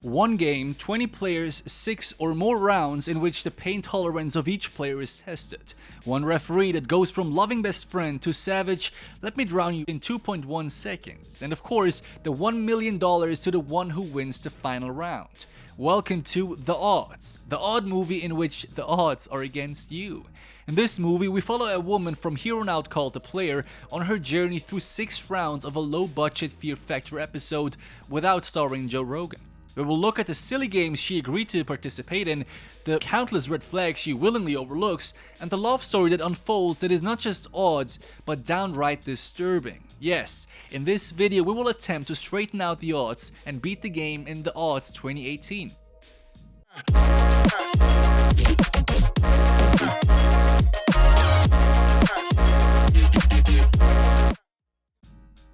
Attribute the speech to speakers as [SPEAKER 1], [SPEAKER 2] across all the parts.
[SPEAKER 1] One game, 20 players, 6 or more rounds in which the pain tolerance of each player is tested. One referee that goes from loving best friend to savage, let me drown you in 2.1 seconds. And of course, the $1 million to the one who wins the final round. Welcome to The Odds, the odd movie in which the odds are against you. In this movie, we follow a woman from here on out called The Player on her journey through 6 rounds of a low-budget Fear Factor episode without starring Joe Rogan. We will look at the silly games she agreed to participate in, the countless red flags she willingly overlooks, and the love story that unfolds that is not just odd, but downright disturbing. Yes, in this video we will attempt to straighten out the odds and beat the game in The Odds 2018.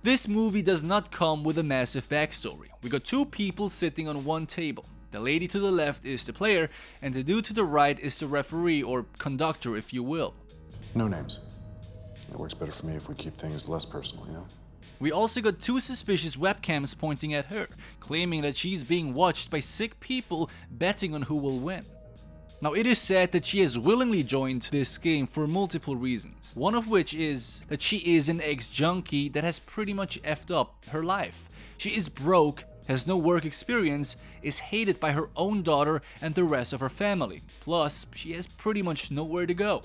[SPEAKER 1] This movie does not come with a massive backstory. We got 2 people sitting on one table. The lady to the left is the player, and the dude to the right is the referee, or conductor if you will.
[SPEAKER 2] No names. It works better for me if we keep things less personal, you know?
[SPEAKER 1] We also got 2 suspicious webcams pointing at her, claiming that she's being watched by sick people betting on who will win. Now, it is said that she has willingly joined this game for multiple reasons, one of which is that she is an ex-junkie that has pretty much effed up her life. She is broke, has no work experience, is hated by her own daughter and the rest of her family, plus she has pretty much nowhere to go.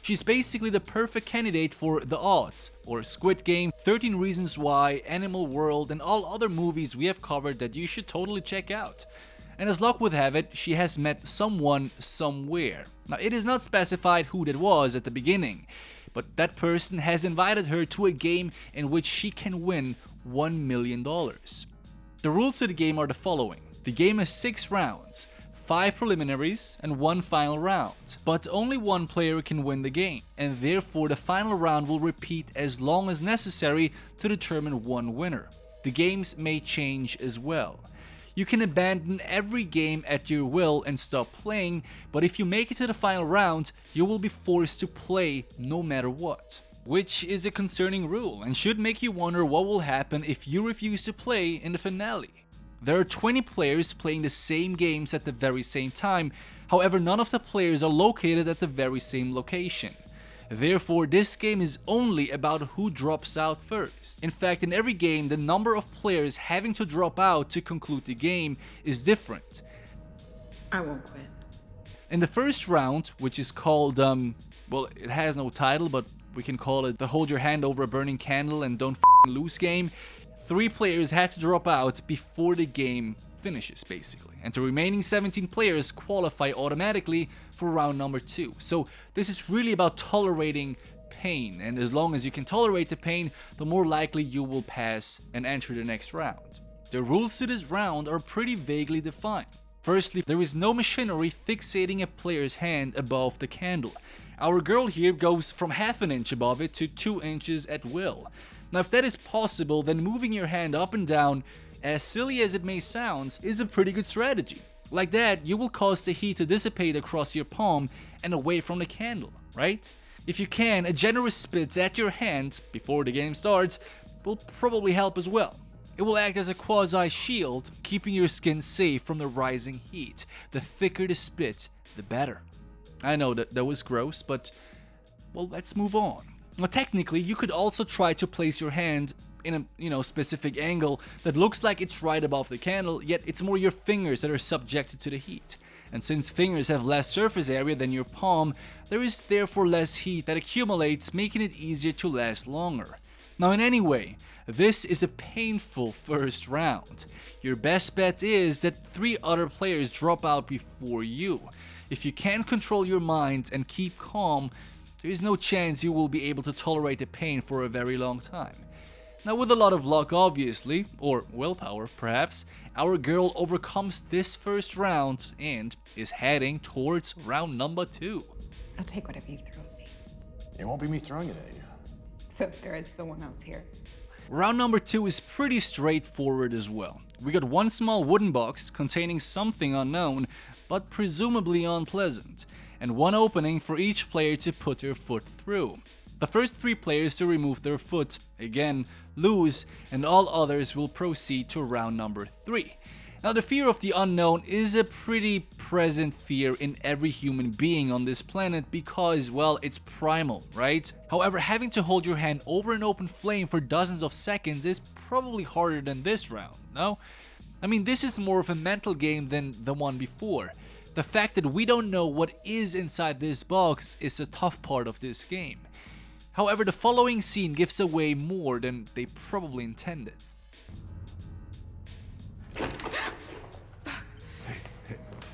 [SPEAKER 1] She's basically the perfect candidate for The Odds, or Squid Game, 13 Reasons Why, Animal World, and all other movies we have covered that you should totally check out. And as luck would have it, she has met someone somewhere. Now, it is not specified who that was at the beginning, but that person has invited her to a game in which she can win $1 million. The rules to the game are the following. The game has 6 rounds, 5 preliminaries and 1 final round, but only one player can win the game, and therefore the final round will repeat as long as necessary to determine one winner. The games may change as well. You can abandon every game at your will and stop playing, but if you make it to the final round, you will be forced to play no matter what. Which is a concerning rule and should make you wonder what will happen if you refuse to play in the finale. There are 20 players playing the same games at the very same time, however none of the players are located at the very same location. Therefore, this game is only about who drops out first. In fact, in every game, the number of players having to drop out to conclude the game is different.
[SPEAKER 3] I won't quit.
[SPEAKER 1] In the first round, which is called, well, it has no title, but we can call it the hold your hand over a burning candle and don't lose game, 3 players have to drop out before the game finishes, basically. And the remaining 17 players qualify automatically for round number 2. So this is really about tolerating pain, and as long as you can tolerate the pain, the more likely you will pass and enter the next round. The rules to this round are pretty vaguely defined. Firstly, there is no machinery fixating a player's hand above the candle. Our girl here goes from half an inch above it to 2 inches at will. Now, if that is possible, then moving your hand up and down, as silly as it may sound, is a pretty good strategy. Like that, you will cause the heat to dissipate across your palm and away from the candle, right? If you can, a generous spit at your hand before the game starts will probably help as well. It will act as a quasi-shield, keeping your skin safe from the rising heat. The thicker the spit, the better. I know that was gross, but well, let's move on. Now, technically, you could also try to place your hand in a specific angle that looks like it's right above the candle, yet it's more your fingers that are subjected to the heat. And since fingers have less surface area than your palm, there is therefore less heat that accumulates, making it easier to last longer. Now, in any way, this is a painful first round. Your best bet is that 3 other players drop out before you. If you can't control your mind and keep calm, there is no chance you will be able to tolerate the pain for a very long time. Now, with a lot of luck obviously, or willpower perhaps, our girl overcomes this first round and is heading towards round number 2.
[SPEAKER 3] I'll take whatever you throw at me.
[SPEAKER 2] It won't be me throwing it at you.
[SPEAKER 3] So there is someone else here.
[SPEAKER 1] Round number 2 is pretty straightforward as well. We got one small wooden box containing something unknown, but presumably unpleasant, and one opening for each player to put their foot through. The first 3 players to remove their foot, again, lose, and all others will proceed to round number 3. Now, the fear of the unknown is a pretty present fear in every human being on this planet because, well, it's primal, right? However, having to hold your hand over an open flame for dozens of seconds is probably harder than this round, no? I mean, this is more of a mental game than the one before. The fact that we don't know what is inside this box is a tough part of this game. However, the following scene gives away more than they probably intended.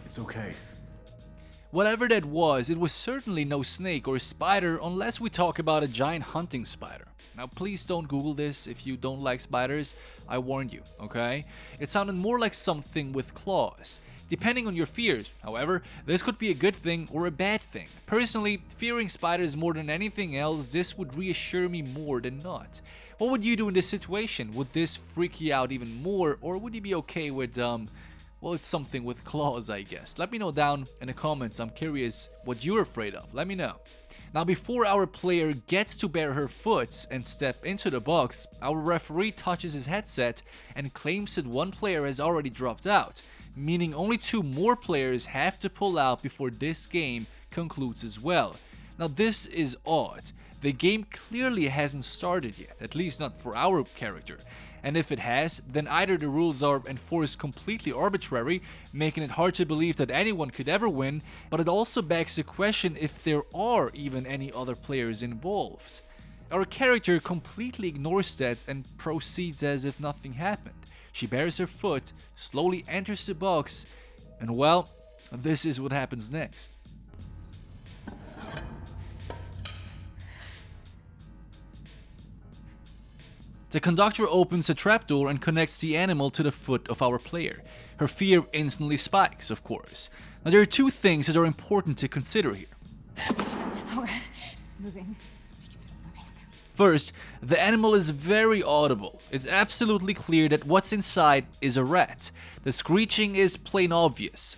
[SPEAKER 2] It's okay.
[SPEAKER 1] Whatever that was, it was certainly no snake or spider unless we talk about a giant hunting spider. Now please don't Google this if you don't like spiders, I warned you, okay? It sounded more like something with claws. Depending on your fears, however, this could be a good thing or a bad thing. Personally, fearing spiders more than anything else, this would reassure me more than not. What would you do in this situation? Would this freak you out even more, or would you be okay with, well, it's something with claws, I guess. Let me know down in the comments. I'm curious what you're afraid of. Let me know. Now, before our player gets to bare her foot and step into the box, our referee touches his headset and claims that one player has already dropped out, meaning only 2 more players have to pull out before this game concludes as well. Now, this is odd. The game clearly hasn't started yet, at least not for our character. And if it has, then either the rules are enforced completely arbitrary, making it hard to believe that anyone could ever win, but it also begs the question if there are even any other players involved. Our character completely ignores that and proceeds as if nothing happened. She bares her foot, slowly enters the box, and well, this is what happens next. The conductor opens a trapdoor and connects the animal to the foot of our player. Her fear instantly spikes, of course. Now, there are 2 things that are important to consider here.
[SPEAKER 3] Oh, it's moving.
[SPEAKER 1] First, the animal is very audible. It's absolutely clear that what's inside is a rat. The screeching is plain obvious.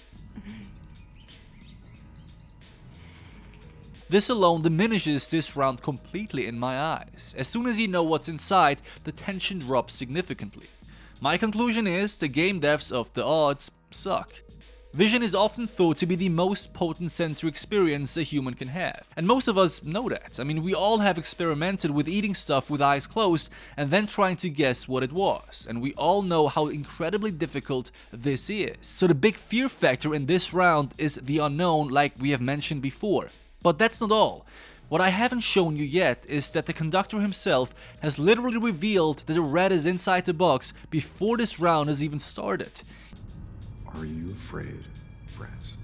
[SPEAKER 1] This alone diminishes this round completely in my eyes. As soon as you know what's inside, the tension drops significantly. My conclusion is the game devs of the odds suck. Vision is often thought to be the most potent sensory experience a human can have. And most of us know that. I mean, we all have experimented with eating stuff with eyes closed and then trying to guess what it was. And we all know how incredibly difficult this is. So the big fear factor in this round is the unknown, like we have mentioned before. But that's not all. What I haven't shown you yet is that the conductor himself has literally revealed that the rat is inside the box before this round has even started.
[SPEAKER 2] Are you afraid of rats?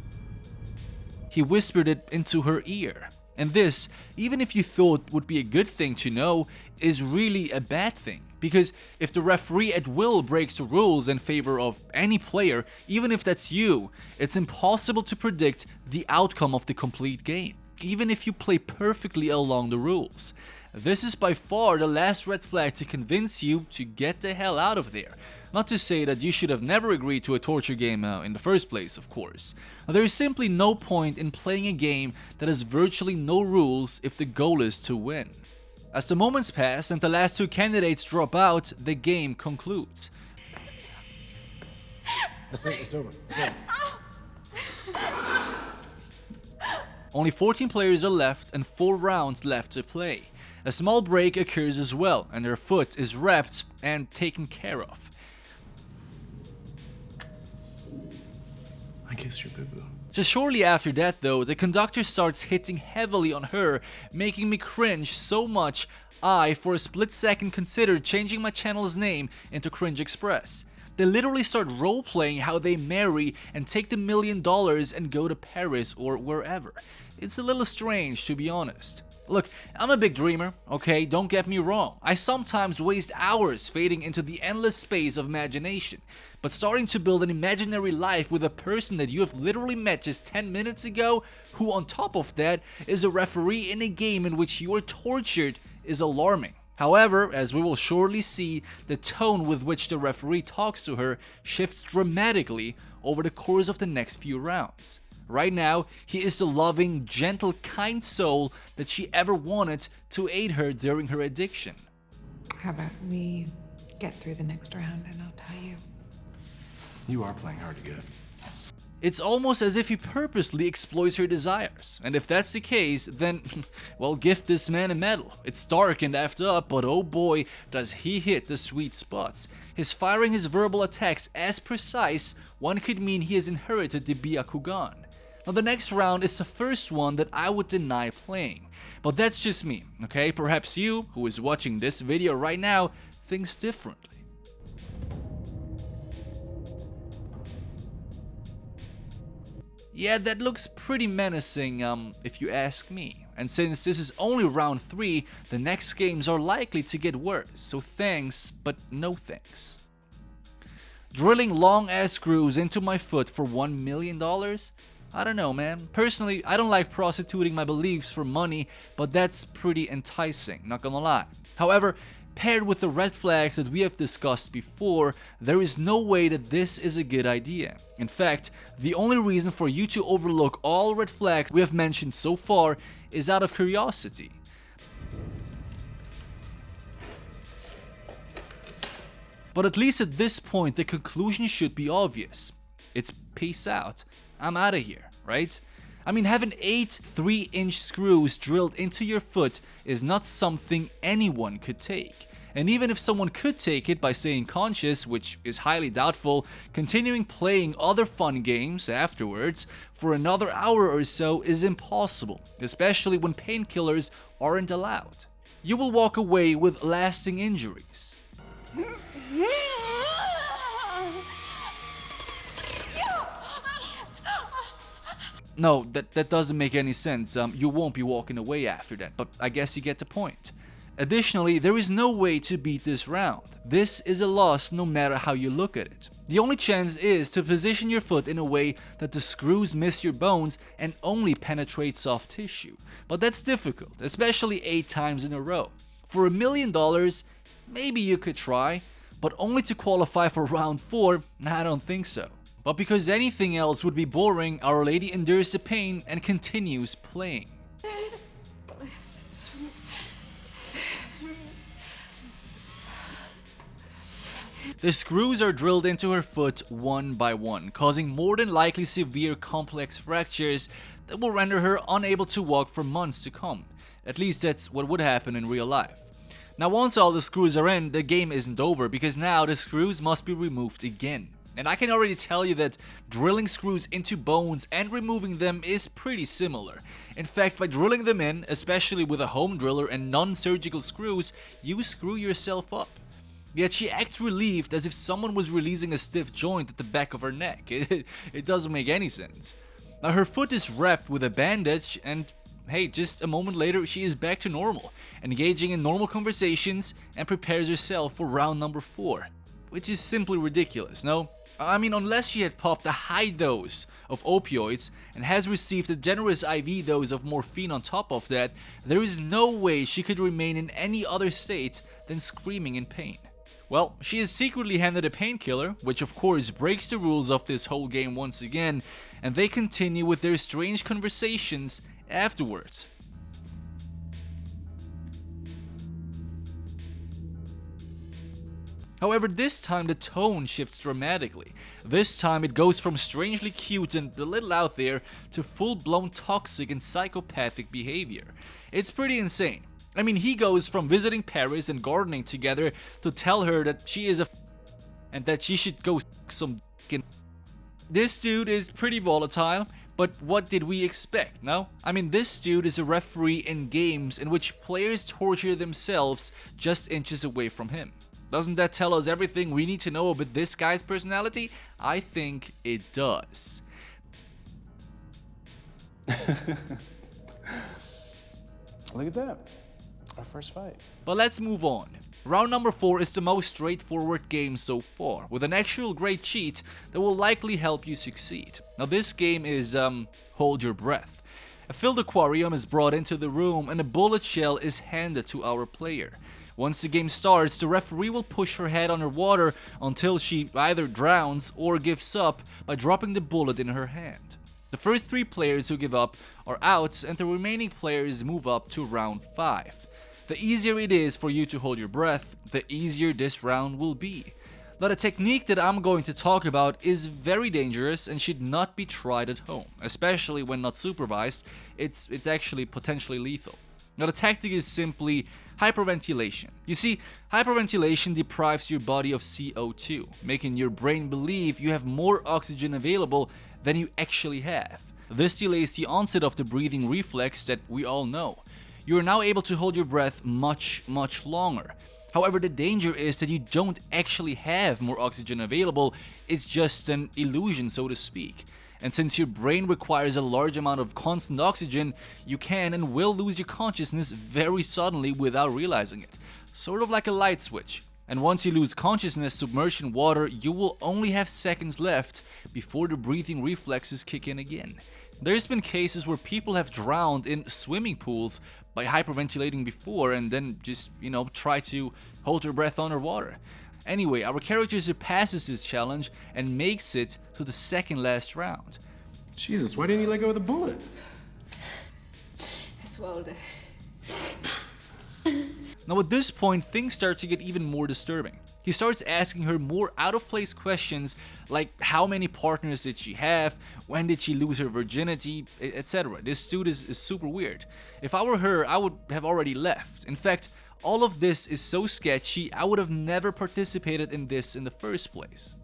[SPEAKER 1] He whispered it into her ear. And this, even if you thought would be a good thing to know, is really a bad thing. Because if the referee at will breaks the rules in favor of any player, even if that's you, it's impossible to predict the outcome of the complete game, even if you play perfectly along the rules. This is by far the last red flag to convince you to get the hell out of there. Not to say that you should have never agreed to a torture game in the first place, of course. There is simply no point in playing a game that has virtually no rules if the goal is to win. As the moments pass and the last 2 candidates drop out, the game concludes.
[SPEAKER 2] It's over. It's over.
[SPEAKER 1] Only 14 players are left and 4 rounds left to play. A small break occurs as well, and her foot is wrapped and taken care of.
[SPEAKER 2] I kissed your boo-boo.
[SPEAKER 1] Just shortly after that though, the conductor starts hitting heavily on her, making me cringe so much I, for a split second, considered changing my channel's name into Bingexpress. They literally start role-playing how they marry and take the $1 million and go to Paris or wherever. It's a little strange, to be honest. Look, I'm a big dreamer, okay, don't get me wrong. I sometimes waste hours fading into the endless space of imagination. But starting to build an imaginary life with a person that you have literally met just 10 minutes ago, who on top of that is a referee in a game in which you are tortured, is alarming. However, as we will shortly see, the tone with which the referee talks to her shifts dramatically over the course of the next few rounds. Right now, he is the loving, gentle, kind soul that she ever wanted to aid her during her addiction.
[SPEAKER 3] How about we get through the next round and I'll tell you.
[SPEAKER 2] You are playing hard to get.
[SPEAKER 1] It's almost as if he purposely exploits her desires. And if that's the case, then, well, give this man a medal. It's dark and effed up, but oh boy, does he hit the sweet spots. His firing his verbal attacks as precise, one could mean he has inherited the Byakugan. Now the next round is the first one that I would deny playing. But that's just me, okay? Perhaps you, who is watching this video right now, thinks differently. Yeah, that looks pretty menacing, if you ask me. And since this is only round 3, the next games are likely to get worse, so thanks, but no thanks. Drilling long-ass screws into my foot for $1 million? I don't know, man. Personally, I don't like prostituting my beliefs for money, but that's pretty enticing, not gonna lie. However, paired with the red flags that we have discussed before, there is no way that this is a good idea. In fact, the only reason for you to overlook all red flags we have mentioned so far is out of curiosity. But at least at this point, the conclusion should be obvious. It's peace out. I'm out of here, right? I mean, having 8 3-inch screws drilled into your foot is not something anyone could take. And even if someone could take it by staying conscious, which is highly doubtful, continuing playing other fun games afterwards for another hour or so is impossible, especially when painkillers aren't allowed. You will walk away with lasting injuries. No, that doesn't make any sense. You won't be walking away after that, but I guess you get the point. Additionally, there is no way to beat this round. This is a loss no matter how you look at it. The only chance is to position your foot in a way that the screws miss your bones and only penetrate soft tissue. But that's difficult, especially 8 times in a row. For $1 million, maybe you could try, but only to qualify for round 4, I don't think so. But because anything else would be boring, Our Lady endures the pain and continues playing. The screws are drilled into her foot one by one, causing more than likely severe complex fractures that will render her unable to walk for months to come. At least that's what would happen in real life. Now once all the screws are in, the game isn't over, because now the screws must be removed again. And I can already tell you that drilling screws into bones and removing them is pretty similar. In fact, by drilling them in, especially with a home driller and non-surgical screws, you screw yourself up. Yet she acts relieved as if someone was releasing a stiff joint at the back of her neck. It doesn't make any sense. Now her foot is wrapped with a bandage and hey, just a moment later she is back to normal, engaging in normal conversations and prepares herself for round number 4. Which is simply ridiculous, no? I mean, unless she had popped a high dose of opioids and has received a generous IV dose of morphine on top of that, there is no way she could remain in any other state than screaming in pain. Well, she is secretly handed a painkiller, which of course breaks the rules of this whole game once again, and they continue with their strange conversations afterwards. However, this time the tone shifts dramatically. This time it goes from strangely cute and a little out there to full-blown toxic and psychopathic behavior. It's pretty insane. I mean, he goes from visiting Paris and gardening together to tell her that she is a and that she should go some d***. This dude is pretty volatile, but what did we expect, no? I mean, this dude is a referee in games in which players torture themselves just inches away from him. Doesn't that tell us everything we need to know about this guy's personality? I think it does.
[SPEAKER 2] Look at that. Our first fight.
[SPEAKER 1] But let's move on. Round number 4 is the most straightforward game so far, with an actual great cheat that will likely help you succeed. Now this game is, hold your breath. A filled aquarium is brought into the room and a bullet shell is handed to our player. Once the game starts, the referee will push her head underwater until she either drowns or gives up by dropping the bullet in her hand. The first 3 players who give up are out and the remaining players move up to round 5. The easier it is for you to hold your breath, the easier this round will be. Now the technique that I'm going to talk about is very dangerous and should not be tried at home, especially when not supervised. It's actually potentially lethal. Now the tactic is simply hyperventilation. You see, hyperventilation deprives your body of CO2, making your brain believe you have more oxygen available than you actually have. This delays the onset of the breathing reflex that we all know. You are now able to hold your breath much longer. However, the danger is that you don't actually have more oxygen available, it's just an illusion, so to speak. And since your brain requires a large amount of constant oxygen, you can and will lose your consciousness very suddenly without realizing it. Sort of like a light switch. And once you lose consciousness submerged in water, you will only have seconds left before the breathing reflexes kick in again. There's been cases where people have drowned in swimming pools by hyperventilating before and then just, try to hold your breath underwater. Anyway, our character surpasses this challenge and makes it to the second last round.
[SPEAKER 4] Jesus, why didn't you let go of the bullet?
[SPEAKER 3] I swallowed it.
[SPEAKER 1] Now at this point, things start to get even more disturbing. He starts asking her more out-of-place questions like how many partners did she have, when did she lose her virginity, etc. This dude is super weird. If I were her, I would have already left. In fact, all of this is so sketchy, I would have never participated in this in the first place.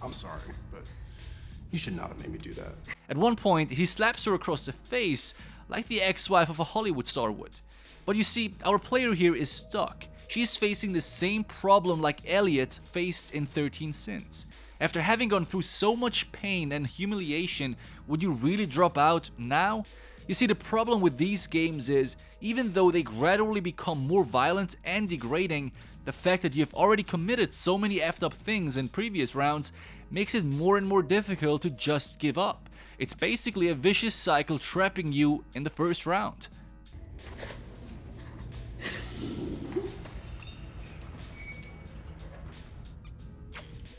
[SPEAKER 4] I'm sorry, but you should not have made me do that.
[SPEAKER 1] At one point, he slaps her across the face like the ex-wife of a Hollywood star would. But you see, our player here is stuck. She's facing the same problem like Elliot faced in 13 Sins. After having gone through so much pain and humiliation, would you really drop out now? You see, the problem with these games is, even though they gradually become more violent and degrading, the fact that you've already committed so many effed up things in previous rounds makes it more and more difficult to just give up. It's basically a vicious cycle trapping you in the first round.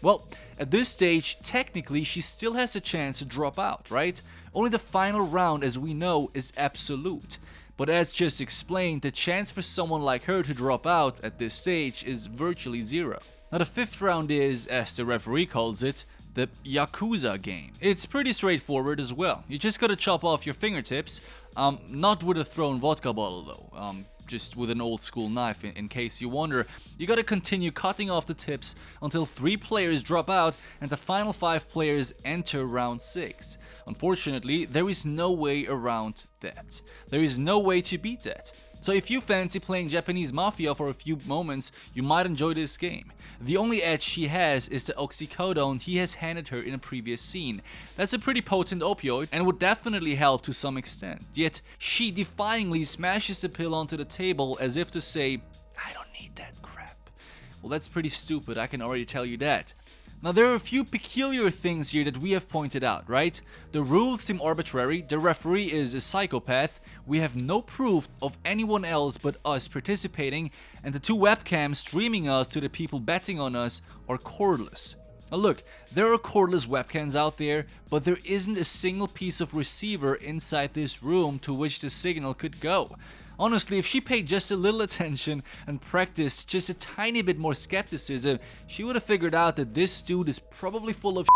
[SPEAKER 1] Well, at this stage, technically, she still has a chance to drop out, right? Only the final round, as we know, is absolute. But as just explained, the chance for someone like her to drop out at this stage is virtually zero. Now the fifth round is, as the referee calls it, the Yakuza game. It's pretty straightforward as well. You just gotta chop off your fingertips, not with a thrown vodka bottle though. Just with an old school knife in case you wonder. You gotta continue cutting off the tips until 3 players drop out and the final 5 players enter round 6. Unfortunately, there is no way around that. There is no way to beat that. So if you fancy playing Japanese Mafia for a few moments, you might enjoy this game. The only edge she has is the oxycodone he has handed her in a previous scene. That's a pretty potent opioid and would definitely help to some extent. Yet she defyingly smashes the pill onto the table as if to say, I don't need that crap. Well, that's pretty stupid, I can already tell you that. Now there are a few peculiar things here that we have pointed out, right? The rules seem arbitrary, the referee is a psychopath, we have no proof of anyone else but us participating, and the 2 webcams streaming us to the people betting on us are cordless. Now look, there are cordless webcams out there, but there isn't a single piece of receiver inside this room to which the signal could go. Honestly, if she paid just a little attention and practiced just a tiny bit more skepticism, she would have figured out that this dude is probably full of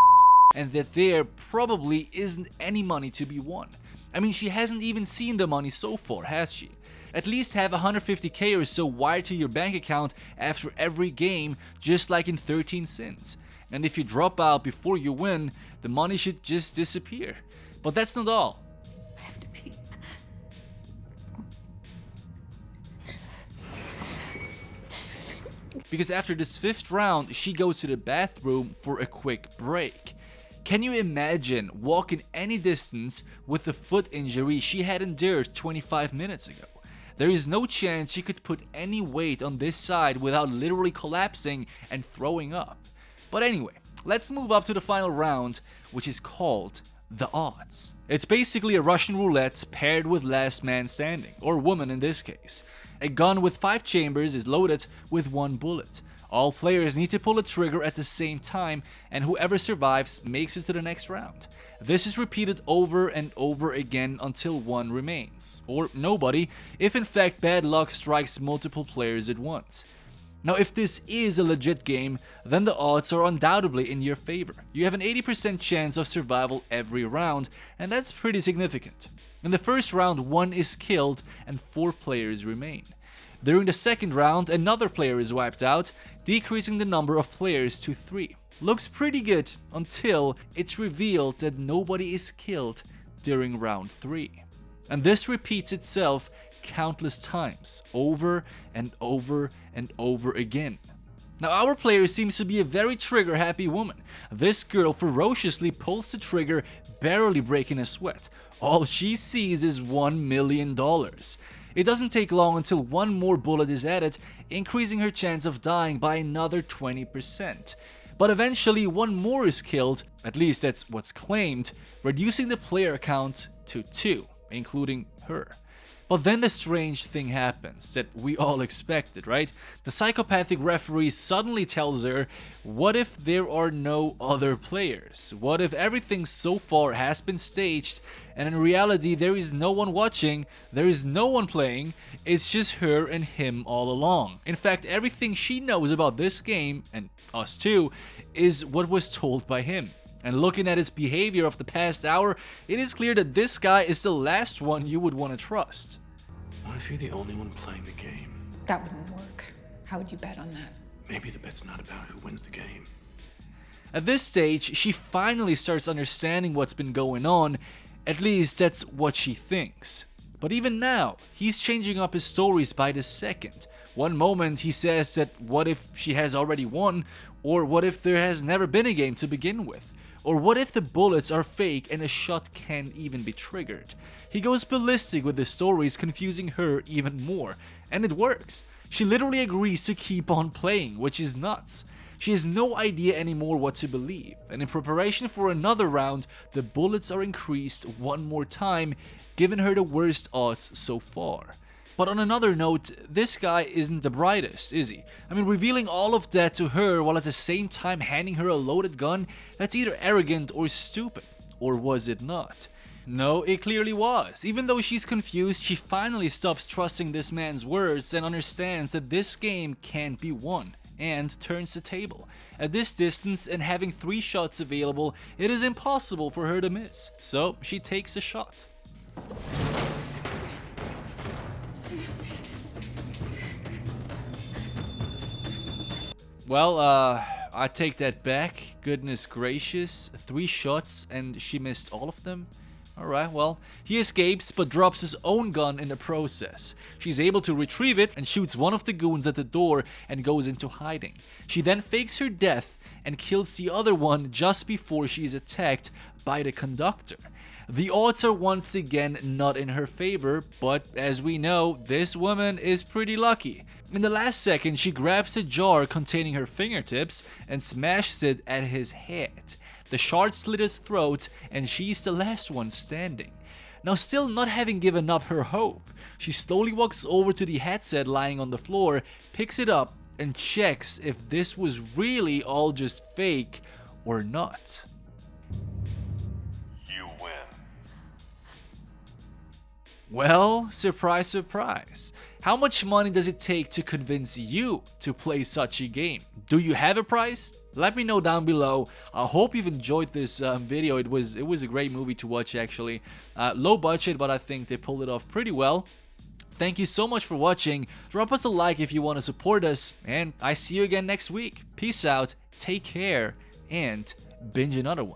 [SPEAKER 1] and that there probably isn't any money to be won. I mean, she hasn't even seen the money so far, has she? At least have 150k or so wired to your bank account after every game, just like in 13 Sins. And if you drop out before you win, the money should just disappear. But that's not all.
[SPEAKER 3] I have to pee.
[SPEAKER 1] Because after this 5th round, she goes to the bathroom for a quick break. Can you imagine walking any distance with the foot injury she had endured 25 minutes ago? There is no chance she could put any weight on this side without literally collapsing and throwing up. But anyway, let's move up to the final round, which is called the odds. It's basically a Russian roulette paired with last man standing, or woman in this case. A gun with 5 chambers is loaded with 1 bullet. All players need to pull a trigger at the same time, and whoever survives makes it to the next round. This is repeated over and over again until one remains, or nobody, if in fact bad luck strikes multiple players at once. Now, if this is a legit game, then the odds are undoubtedly in your favor. You have an 80% chance of survival every round, and that's pretty significant. In the first round, 1 is killed and 4 players remain. During the second round, another player is wiped out, decreasing the number of players to 3. Looks pretty good until it's revealed that nobody is killed during round 3. And this repeats itself countless times, over and over and over again. Now, our player seems to be a very trigger-happy woman. This girl ferociously pulls the trigger, barely breaking a sweat. All she sees is $1 million. It doesn't take long until 1 more bullet is added, increasing her chance of dying by another 20%. But eventually 1 more is killed, at least that's what's claimed, reducing the player count to 2, including her. But then the strange thing happens that we all expected, right? The psychopathic referee suddenly tells her, what if there are no other players? What if everything so far has been staged and in reality there is no one watching, there is no one playing, it's just her and him all along. In fact, everything she knows about this game, and us too, is what was told by him. And looking at his behavior of the past hour, it is clear that this guy is the last one you would want to trust.
[SPEAKER 4] What if you're the only one playing the game?
[SPEAKER 3] That wouldn't work. How would you bet on that?
[SPEAKER 4] Maybe the bet's not about who wins the game.
[SPEAKER 1] At this stage, she finally starts understanding what's been going on, at least that's what she thinks. But even now, he's changing up his stories by the second. One moment he says that what if she has already won, or what if there has never been a game to begin with? Or what if the bullets are fake and a shot can't even be triggered? He goes ballistic with the stories, confusing her even more. And it works. She literally agrees to keep on playing, which is nuts. She has no idea anymore what to believe. And in preparation for another round, the bullets are increased 1 more time, giving her the worst odds so far. But on another note, this guy isn't the brightest, is he? I mean, revealing all of that to her while at the same time handing her a loaded gun, that's either arrogant or stupid. Or was it not? No, it clearly was. Even though she's confused, she finally stops trusting this man's words and understands that this game can't be won, and turns the table. At this distance and having 3 shots available, it is impossible for her to miss. So she takes a shot. Well, I take that back. Goodness gracious, 3 shots and she missed all of them? Alright, well, he escapes but drops his own gun in the process. She's able to retrieve it and shoots one of the goons at the door and goes into hiding. She then fakes her death and kills the other one just before she is attacked by the conductor. The odds are once again not in her favor, but as we know, this woman is pretty lucky. In the last second, she grabs a jar containing her fingertips and smashes it at his head. The shard slit his throat and she's the last one standing. Now, still not having given up her hope, she slowly walks over to the headset lying on the floor, picks it up and checks if this was really all just fake or not. Well, surprise, surprise. How much money does it take to convince you to play such a game? Do you have a price? Let me know down below. I hope you've enjoyed this video. It was a great movie to watch, actually. Low budget, but I think they pulled it off pretty well. Thank you so much for watching. Drop us a like if you want to support us, and I see you again next week. Peace out, take care, and binge another one.